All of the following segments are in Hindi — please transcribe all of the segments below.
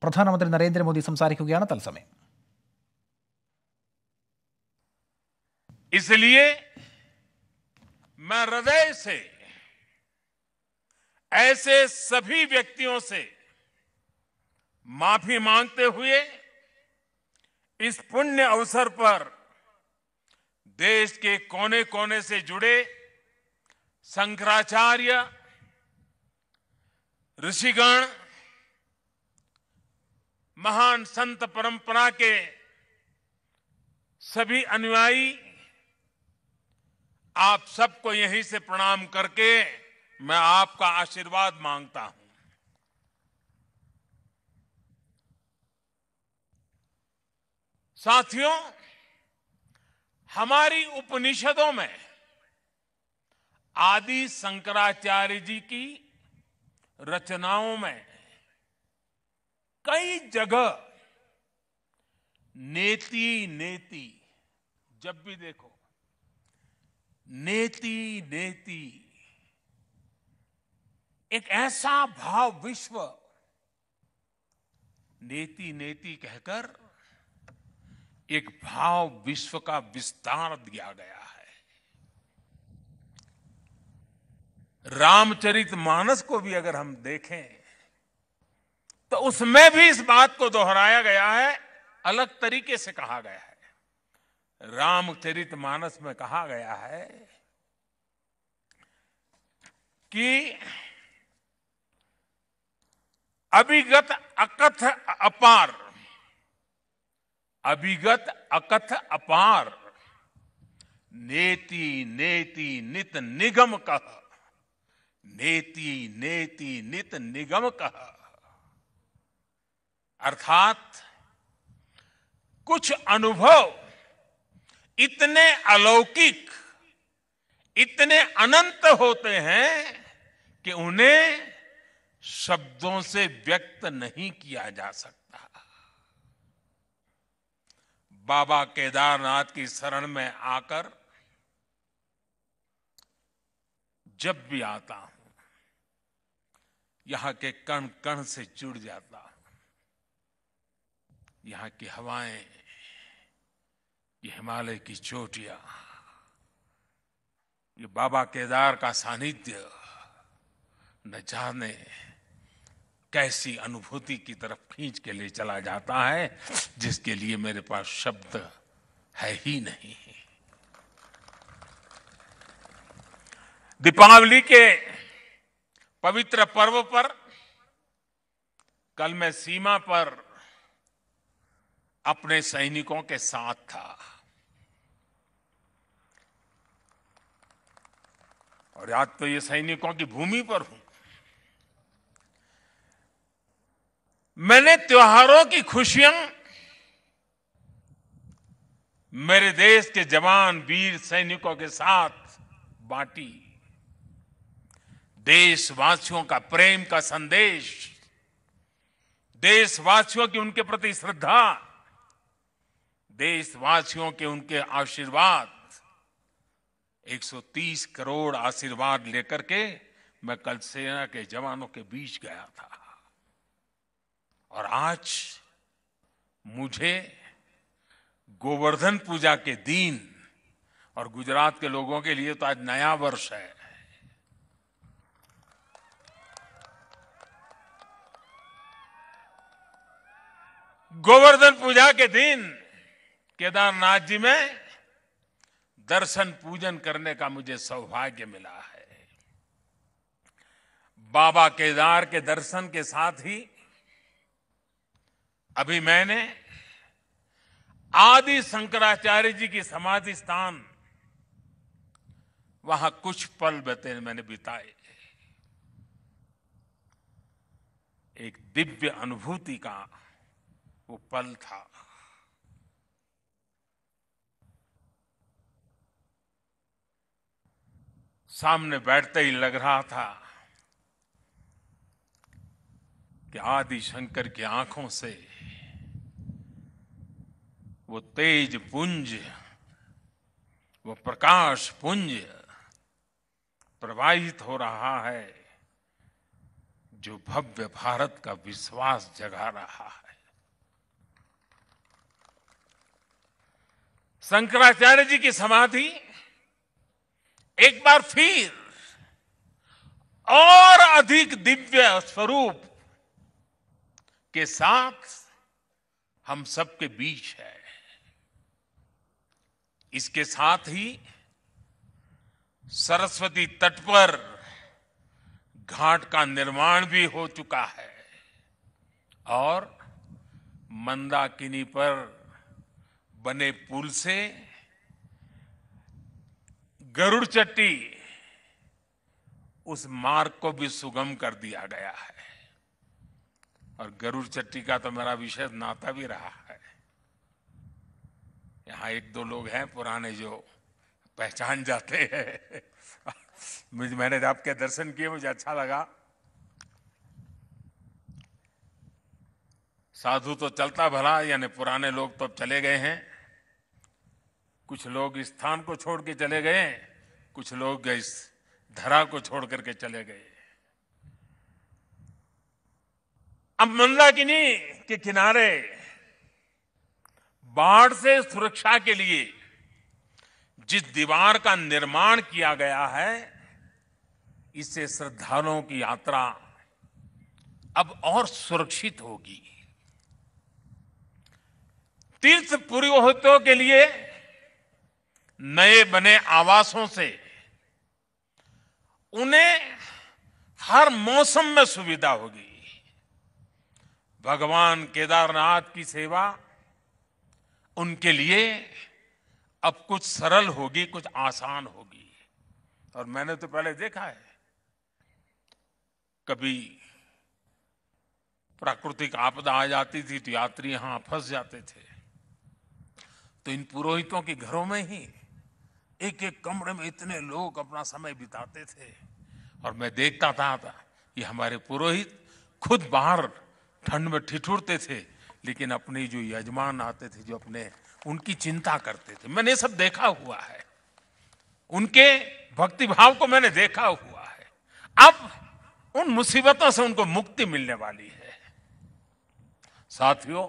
പ്രധാനമന്ത്രി നരേന്ദ്രമോദി സംസാരിക്കുകയാണ് തത്സമയം. इसलिए मैं हृदय से ऐसे सभी व्यक्तियों से माफी मांगते हुए इस पुण्य अवसर पर देश के कोने कोने से जुड़े शंकराचार्य, ऋषिगण, महान संत परंपरा के सभी अनुयायी, आप सबको यहीं से प्रणाम करके मैं आपका आशीर्वाद मांगता हूं. साथियों, हमारी उपनिषदों में आदि शंकराचार्य जी की रचनाओं में कई जगह नेति नेति, जब भी देखो नेति नेति, एक ऐसा भाव विश्व नेति नेति कहकर एक भाव विश्व का विस्तार दिया गया है. रामचरितमानस को भी अगर हम देखें तो उसमें भी इस बात को दोहराया गया है, अलग तरीके से कहा गया है. रामचरितमानस में कहा गया है कि अभिगत अकथ अपार, अभिगत अकथ अपार, नेति नेति नित निगम कह, नेति नेति नित निगम कह. अर्थात कुछ अनुभव इतने अलौकिक, इतने अनंत होते हैं कि उन्हें शब्दों से व्यक्त नहीं किया जा सकता. बाबा केदारनाथ की शरण में आकर जब भी आता हूं, यहां के कण कण से जुड़ जाता हूं. यहां की हवाएं, ये हिमालय की चोटियां, ये बाबा केदार का सानिध्य न जाने कैसी अनुभूति की तरफ खींच के ले चला जाता है, जिसके लिए मेरे पास शब्द है ही नहीं. दीपावली के पवित्र पर्व पर कल मैं सीमा पर अपने सैनिकों के साथ था और आज तो ये सैनिकों की भूमि पर हूं. मैंने त्योहारों की खुशियां मेरे देश के जवान वीर सैनिकों के साथ बांटी. देशवासियों का प्रेम का संदेश, देशवासियों की उनके प्रति श्रद्धा, देशवासियों के उनके आशीर्वाद, 130 करोड़ आशीर्वाद लेकर के मैं कल सेना के जवानों के बीच गया था. और आज मुझे गोवर्धन पूजा के दिन, और गुजरात के लोगों के लिए तो आज नया वर्ष है, गोवर्धन पूजा के दिन केदारनाथ जी में दर्शन पूजन करने का मुझे सौभाग्य मिला है. बाबा केदार के दर्शन के साथ ही अभी मैंने आदि शंकराचार्य जी की समाधि स्थान, वहां कुछ पल मैंने बिताए. एक दिव्य अनुभूति का वो पल था. सामने बैठते ही लग रहा था कि आदि शंकर की आंखों से वो तेज पुंज, वो प्रकाश पुंज प्रवाहित हो रहा है, जो भव्य भारत का विश्वास जगा रहा है। शंकराचार्य जी की समाधि एक बार फिर और अधिक दिव्य स्वरूप के साथ हम सबके बीच है। इसके साथ ही सरस्वती तट पर घाट का निर्माण भी हो चुका है और मंदाकिनी पर बने पुल से गरुड़ चट्टी उस मार्ग को भी सुगम कर दिया गया है। और गरुड़ चट्टी का तो मेरा विशेष नाता भी रहा है। यहाँ एक दो लोग हैं पुराने जो पहचान जाते हैं। मैंने आपके दर्शन किए, मुझे अच्छा लगा। साधु तो चलता भला, यानी पुराने लोग तो चले गए हैं। कुछ लोग इस स्थान को छोड़ के चले गए, कुछ लोग इस धरा को छोड़ करके चले गए। अब मंदाकिनी के किनारे बाढ़ से सुरक्षा के लिए जिस दीवार का निर्माण किया गया है, इससे श्रद्धालुओं की यात्रा अब और सुरक्षित होगी। तीर्थ पुरोहितों के लिए नए बने आवासों से उन्हें हर मौसम में सुविधा होगी। भगवान केदारनाथ की सेवा उनके लिए अब कुछ सरल होगी, कुछ आसान होगी। और मैंने तो पहले देखा है, कभी प्राकृतिक आपदा आ जाती थी तो यात्री यहां फंस जाते थे, तो इन पुरोहितों के घरों में ही एक एक कमरे में इतने लोग अपना समय बिताते थे। और मैं देखता था ये हमारे पुरोहित खुद बाहर ठंड में ठिठुरते थे, लेकिन अपने जो यजमान आते थे, जो अपने उनकी चिंता करते थे। मैंने ये सब देखा हुआ है, उनके भक्ति भाव को मैंने देखा हुआ है। अब उन मुसीबतों से उनको मुक्ति मिलने वाली है। साथियों,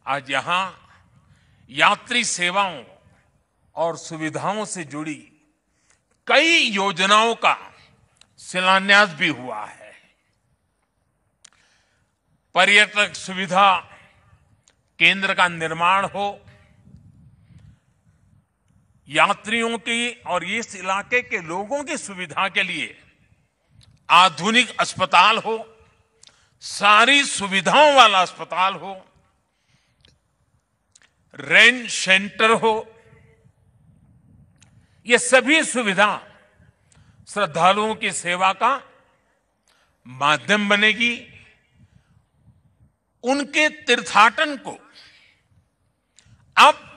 आज यहां यात्री सेवाओं और सुविधाओं से जुड़ी कई योजनाओं का शिलान्यास भी हुआ है। पर्यटक सुविधा केंद्र का निर्माण हो, यात्रियों की और इस इलाके के लोगों की सुविधा के लिए आधुनिक अस्पताल हो, सारी सुविधाओं वाला अस्पताल हो, रेंज सेंटर हो, ये सभी सुविधा श्रद्धालुओं की सेवा का माध्यम बनेगी। उनके तीर्थाटन को अब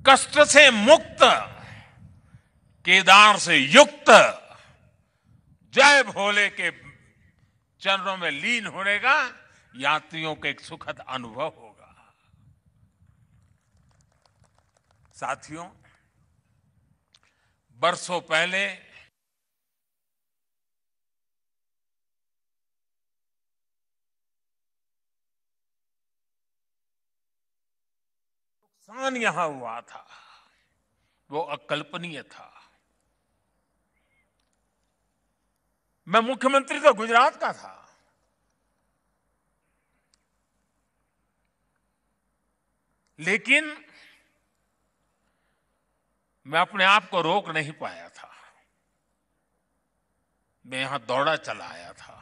कष्ट से मुक्त, केदार से युक्त, जय भोले के चरणों में लीन होने का यात्रियों को एक सुखद अनुभव होगा। साथियों, बरसों पहले नुकसान यहां हुआ था, वो अकल्पनीय था। मैं मुख्यमंत्री तो गुजरात का था, लेकिन मैं अपने आप को रोक नहीं पाया था। मैं यहां दौड़ा चला आया था।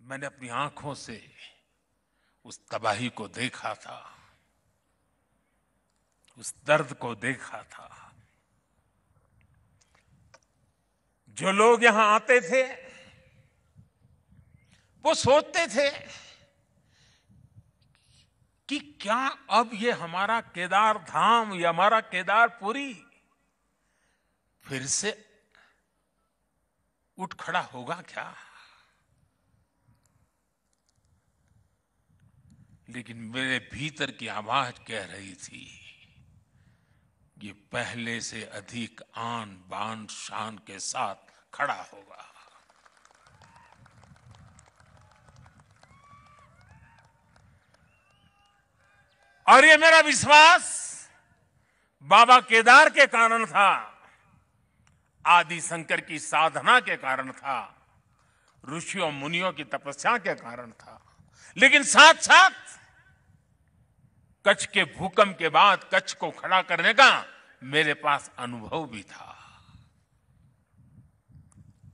मैंने अपनी आंखों से उस तबाही को देखा था, उस दर्द को देखा था। जो लोग यहां आते थे वो सोचते थे कि क्या अब ये हमारा केदार धाम या हमारा केदारपुरी फिर से उठ खड़ा होगा क्या? लेकिन मेरे भीतर की आवाज कह रही थी, ये पहले से अधिक आन बान शान के साथ खड़ा होगा। और ये मेरा विश्वास बाबा केदार के कारण था, आदि शंकर की साधना के कारण था, ऋषियों मुनियों की तपस्या के कारण था, लेकिन साथ साथ कच्छ के भूकंप के बाद कच्छ को खड़ा करने का मेरे पास अनुभव भी था।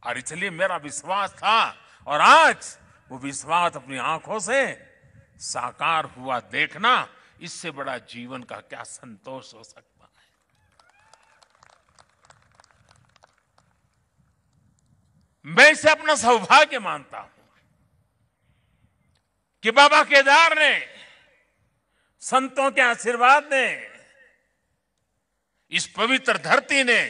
और इसलिए मेरा विश्वास था, और आज वो विश्वास अपनी आंखों से साकार हुआ देखना, इससे बड़ा जीवन का क्या संतोष हो सकता है। मैं इसे अपना सौभाग्य मानता हूं कि बाबा केदार ने, संतों के आशीर्वाद ने, इस पवित्र धरती ने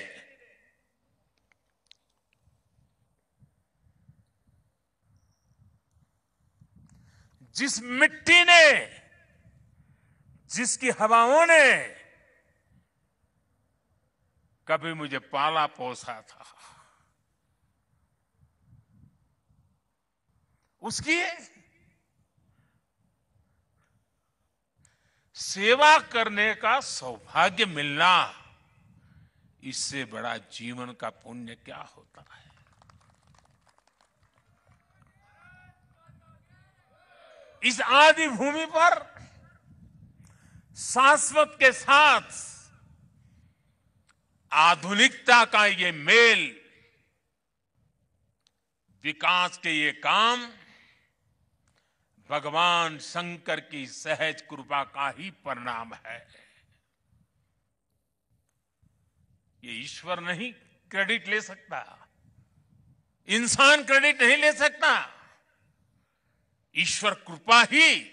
जिस मिट्टी ने, जिसकी हवाओं ने कभी मुझे पाला पोसा था, उसकी सेवा करने का सौभाग्य मिलना, इससे बड़ा जीवन का पुण्य क्या होता है। इस आदि भूमि पर शाश्वत के साथ आधुनिकता का ये मेल, विकास के ये काम भगवान शंकर की सहज कृपा का ही परिणाम है। ये ईश्वर नहीं क्रेडिट ले सकता, इंसान क्रेडिट नहीं ले सकता, ईश्वर कृपा ही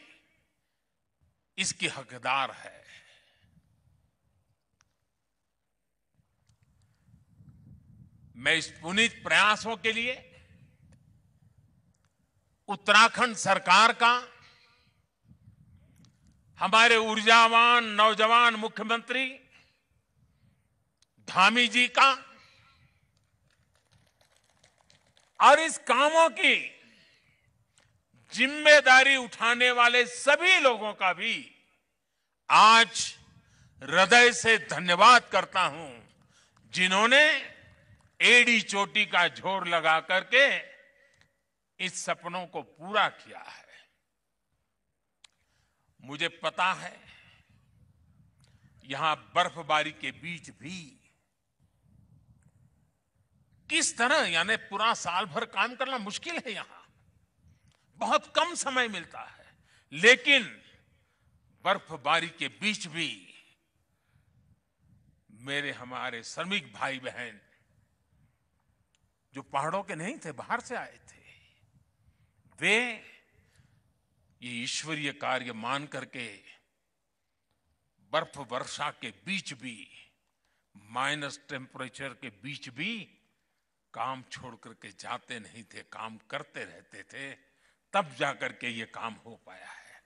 इसकी हकदार है। मैं इस पुनीत प्रयासों के लिए उत्तराखंड सरकार का, हमारे ऊर्जावान नौजवान मुख्यमंत्री धामी जी का, और इस कामों की जिम्मेदारी उठाने वाले सभी लोगों का भी आज हृदय से धन्यवाद करता हूं, जिन्होंने एड़ी चोटी का जोर लगा करके इस सपनों को पूरा किया है। मुझे पता है यहां बर्फबारी के बीच भी किस तरह, यानी पूरा साल भर काम करना मुश्किल है, यहां बहुत कम समय मिलता है, लेकिन बर्फबारी के बीच भी मेरे हमारे श्रमिक भाई बहन जो पहाड़ों के नहीं थे, बाहर से आए थे, वे ये ईश्वरीय कार्य मान करके बर्फ वर्षा के बीच भी, माइनस टेम्परेचर के बीच भी काम छोड़ करके जाते नहीं थे, काम करते रहते थे, तब जाकर के ये काम हो पाया है।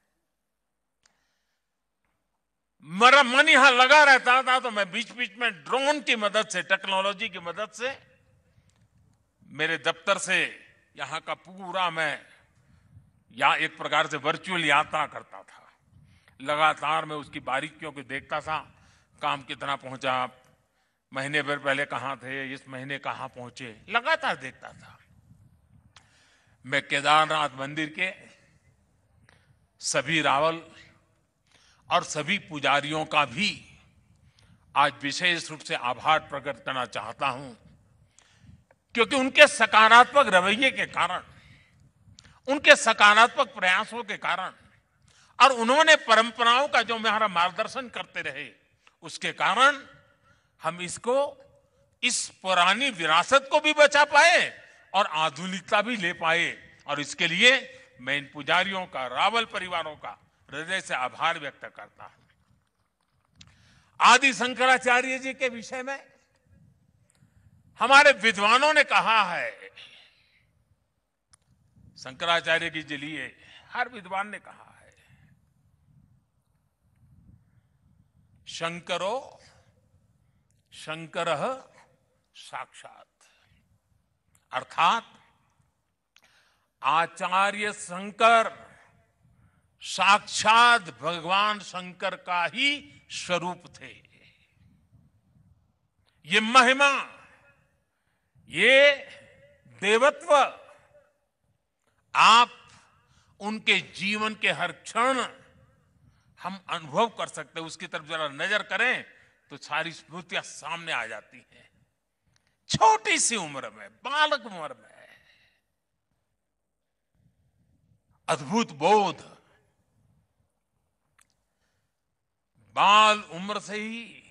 मेरा मन यहां लगा रहता था, तो मैं बीच बीच में ड्रोन की मदद से, टेक्नोलॉजी की मदद से, मेरे दफ्तर से यहां का पूरा मैं एक प्रकार से वर्चुअल यात्रा करता था। लगातार मैं उसकी बारीकियों को देखता था, काम कितना पहुंचा, महीने भर पहले कहां थे, इस महीने कहां पहुंचे, लगातार देखता था। मैं केदारनाथ मंदिर के सभी रावल और सभी पुजारियों का भी आज विशेष रूप से आभार प्रकट करना चाहता हूं, क्योंकि उनके सकारात्मक रवैये के कारण, उनके सकारात्मक प्रयासों के कारण, और उन्होंने परंपराओं का जो हमारा मार्गदर्शन करते रहे, उसके कारण हम इसको, इस पुरानी विरासत को भी बचा पाए और आधुनिकता भी ले पाए। और इसके लिए मैं इन पुजारियों का, रावल परिवारों का हृदय से आभार व्यक्त करता हूं। आदि शंकराचार्य जी के विषय में हमारे विद्वानों ने कहा है, शंकराचार्य के लिए हर विद्वान ने कहा है, शंकरो शंकरः साक्षात्। अर्थात आचार्य शंकर साक्षात भगवान शंकर का ही स्वरूप थे। ये महिमा, ये देवत्व आप उनके जीवन के हर क्षण हम अनुभव कर सकते हैं। उसकी तरफ जरा नजर करें तो सारी स्मृतियां सामने आ जाती हैं। छोटी सी उम्र में, बालक उम्र में अद्भुत बोध, बाल उम्र से ही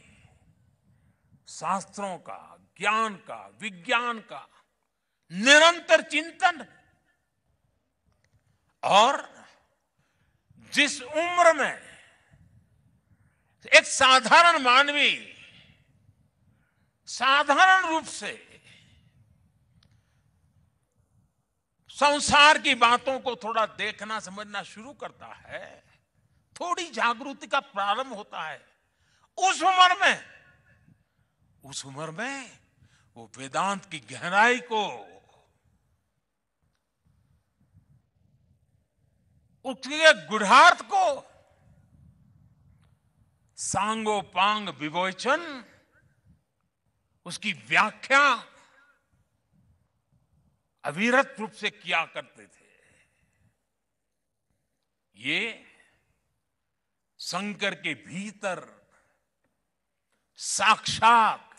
शास्त्रों का, ज्ञान का, विज्ञान का निरंतर चिंतन, और जिस उम्र में एक साधारण मानवी साधारण रूप से संसार की बातों को थोड़ा देखना समझना शुरू करता है, थोड़ी जागृति का प्रारंभ होता है, उस उम्र में वो वेदांत की गहराई को, उसके गुढ़ार्थ को सांगोपांग विवेचन, उसकी व्याख्या अविरत रूप से किया करते थे। ये शंकर के भीतर साक्षात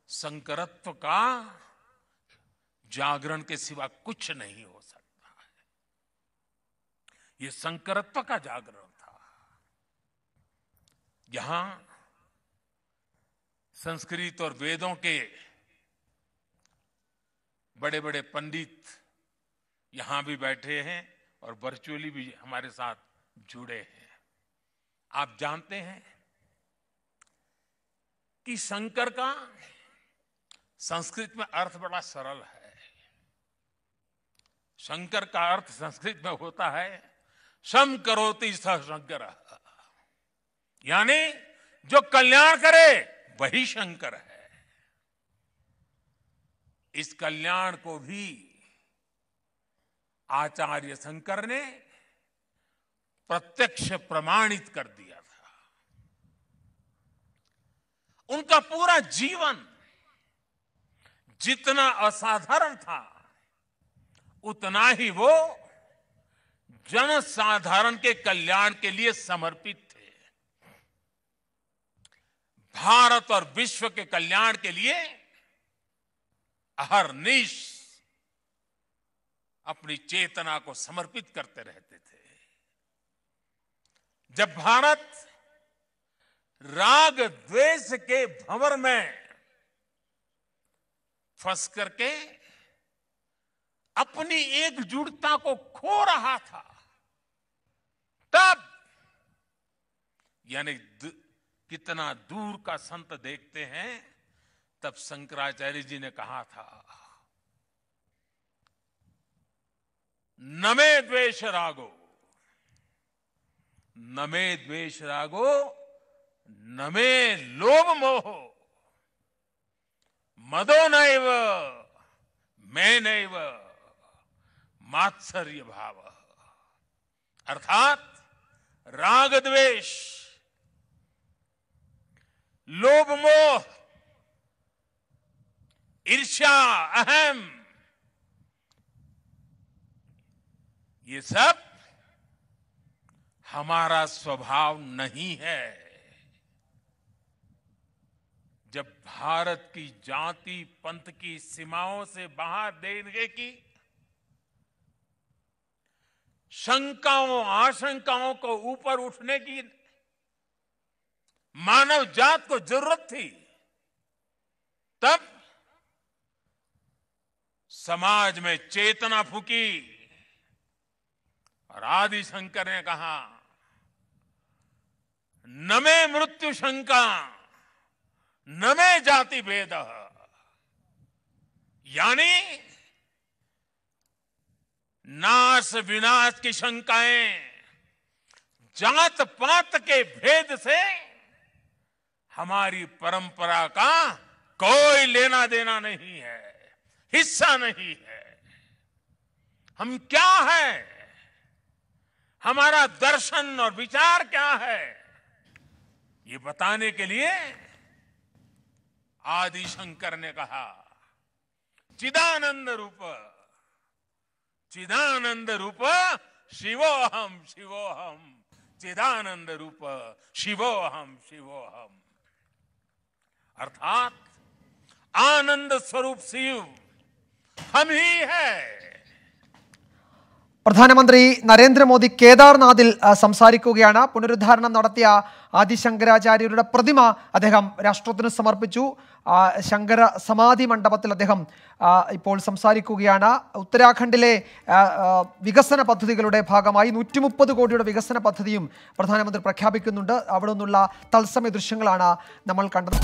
शंकरत्व का जागरण के सिवा कुछ नहीं हो सकता है। ये शंकरत्व का जागरण था। यहां संस्कृत और वेदों के बड़े बड़े पंडित यहां भी बैठे हैं और वर्चुअली भी हमारे साथ जुड़े हैं। आप जानते हैं कि शंकर का संस्कृत में अर्थ बड़ा सरल है। शंकर का अर्थ संस्कृत में होता है शम करोति स शंकर, यानी जो कल्याण करे वही शंकर है। इस कल्याण को भी आचार्य शंकर ने प्रत्यक्ष प्रमाणित कर दिया था। उनका पूरा जीवन जितना असाधारण था, उतना ही वो जनसाधारण के कल्याण के लिए समर्पित थे। भारत और विश्व के कल्याण के लिए अहर्निश अपनी चेतना को समर्पित करते रहते थे। जब भारत राग द्वेष के भंवर में फंस करके अपनी एकजुटता को खो रहा था, तब यानी कितना दूर का संत देखते हैं, तब शंकराचार्य जी ने कहा था न मे द्वेष रागो, न मे द्वेष रागो, न मे लोभ मोह, मदो नैव मैं नैव मात्सर्य भाव। अर्थात राग द्वेष, लोभ मोह, ईर्ष्या, अहम, ये सब हमारा स्वभाव नहीं है। जब भारत की जाति पंथ की सीमाओं से बाहर देने की शंकाओं आशंकाओं को ऊपर उठने की मानव जात को जरूरत थी, तब समाज में चेतना फूकी और आदि शंकर ने कहा न मे मृत्यु शंका न मे जाति भेद, यानी नाश विनाश की शंकाएं जात पात के भेद से हमारी परंपरा का कोई लेना देना नहीं है, हिस्सा नहीं है। हम क्या है, हमारा दर्शन और विचार क्या है, ये बताने के लिए आदि शंकर ने कहा, चिदानंद रूप शिवोहम शिवोहम, चिदानंद रूप शिवोहम शिवोहम। अर्थात आनंद स्वरूप शिव हम ही है। പ്രധാനമന്ത്രി നരേന്ദ്രമോദി കേദാർനാഥിൽ സംസാരിക്കുകയാണ്. പുനരുദ്ധാരണം നടത്തിയ ആദിശങ്കരാചാര്യരുടെ പ്രതിമ അദ്ദേഹം രാഷ്ട്രത്തിന് സമർപ്പിച്ചു. ശങ്കര സമാധി മണ്ഡപത്തിൽ അദ്ദേഹം ഇപ്പോൾ സംസാരിക്കുകയാണ്. ഉത്തരാഖണ്ഡിലെ വികസന പദ്ധതികളുടെ ഭാഗമായി 130 കോടിയുടെ വികസന പദ്ധതിയും പ്രധാനമന്ത്രി പ്രഖ്യാപിക്കുന്നുണ്ട്. അവിടെ നിന്നുള്ള തത്സമയ ദൃശ്യങ്ങളാണ് നമ്മൾ കണ്ടത്.